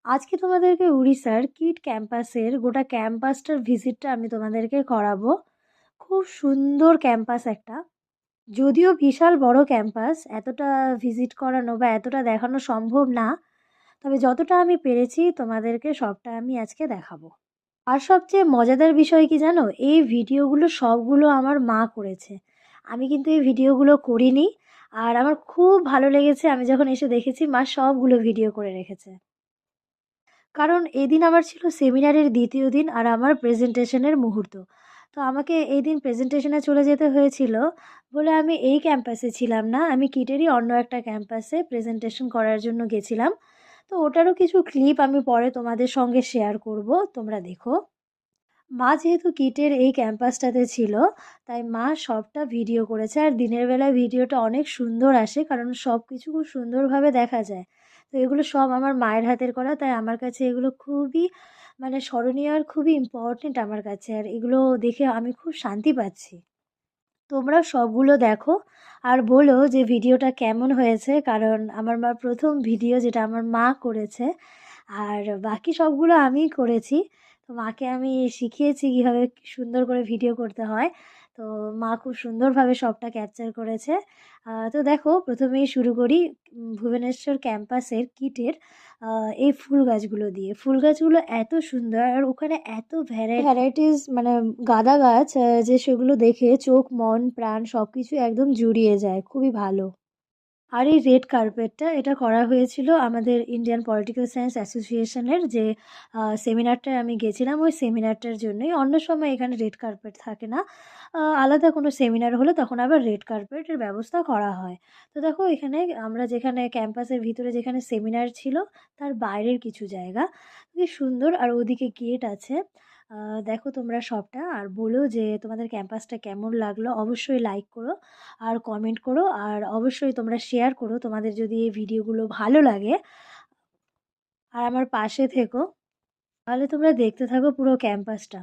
আজকে তোমাদেরকে উড়িষ্যার কিট ক্যাম্পাসের গোটা ক্যাম্পাসটার ভিজিটটা আমি তোমাদেরকে করাবো। খুব সুন্দর ক্যাম্পাস একটা। যদিও বিশাল বড় ক্যাম্পাস, এতটা ভিজিট করানো বা এতটা দেখানো সম্ভব না। তবে যতটা আমি পেরেছি তোমাদেরকে সবটা আমি আজকে দেখাবো। আর সবচেয়ে মজাদার বিষয় কি জানো, এই ভিডিওগুলো সবগুলো আমার মা করেছে। আমি কিন্তু এই ভিডিওগুলো করিনি। আর আমার খুব ভালো লেগেছে, আমি যখন এসে দেখেছি মা সবগুলো ভিডিও করে রেখেছে। কারণ এদিন আমার ছিল সেমিনারের দ্বিতীয় দিন আর আমার প্রেজেন্টেশনের মুহূর্ত। তো আমাকে এই দিন প্রেজেন্টেশনে চলে যেতে হয়েছিল বলে আমি এই ক্যাম্পাসে ছিলাম না, আমি কিটেরই অন্য একটা ক্যাম্পাসে প্রেজেন্টেশন করার জন্য গেছিলাম। তো ওটারও কিছু ক্লিপ আমি পরে তোমাদের সঙ্গে শেয়ার করব, তোমরা দেখো। মা যেহেতু কিটের এই ক্যাম্পাসটাতে ছিল, তাই মা সবটা ভিডিও করেছে। আর দিনের বেলায় ভিডিওটা অনেক সুন্দর আসে, কারণ সব কিছু খুব সুন্দরভাবে দেখা যায়। তো এগুলো সব আমার মায়ের হাতের করা, তাই আমার কাছে এগুলো খুবই মানে স্মরণীয় আর খুবই ইম্পর্ট্যান্ট আমার কাছে। আর এগুলো দেখে আমি খুব শান্তি পাচ্ছি। তোমরা সবগুলো দেখো আর বলো যে ভিডিওটা কেমন হয়েছে, কারণ আমার মার প্রথম ভিডিও যেটা আমার মা করেছে। আর বাকি সবগুলো আমিই করেছি। তো মাকে আমি শিখিয়েছি কীভাবে সুন্দর করে ভিডিও করতে হয়। তো মা খুব সুন্দরভাবে সবটা ক্যাপচার করেছে। তো দেখো, প্রথমেই শুরু করি ভুবনেশ্বর ক্যাম্পাসের কিটের এই ফুল গাছগুলো দিয়ে। ফুল গাছগুলো এত সুন্দর আর ওখানে এত ভ্যারাইটিস মানে গাঁদা গাছ, যে সেগুলো দেখে চোখ মন প্রাণ সব কিছু একদম জুড়িয়ে যায়, খুবই ভালো। আর এই রেড কার্পেটটা এটা করা হয়েছিল আমাদের ইন্ডিয়ান পলিটিক্যাল সায়েন্স অ্যাসোসিয়েশনের যে সেমিনারটায় আমি গেছিলাম, ওই সেমিনারটার জন্যই। অন্য সময় এখানে রেড কার্পেট থাকে না। আলাদা কোনো সেমিনার হলে তখন আবার রেড কার্পেটের ব্যবস্থা করা হয়। তো দেখো, এখানে আমরা যেখানে ক্যাম্পাসের ভিতরে যেখানে সেমিনার ছিল তার বাইরের কিছু জায়গা খুবই সুন্দর। আর ওদিকে গেট আছে। দেখো তোমরা সবটা আর বলো যে তোমাদের ক্যাম্পাসটা কেমন লাগলো। অবশ্যই লাইক করো আর কমেন্ট করো, আর অবশ্যই তোমরা শেয়ার করো তোমাদের যদি এই ভিডিওগুলো ভালো লাগে। আর আমার পাশে থেকো, তাহলে তোমরা দেখতে থাকো পুরো ক্যাম্পাসটা।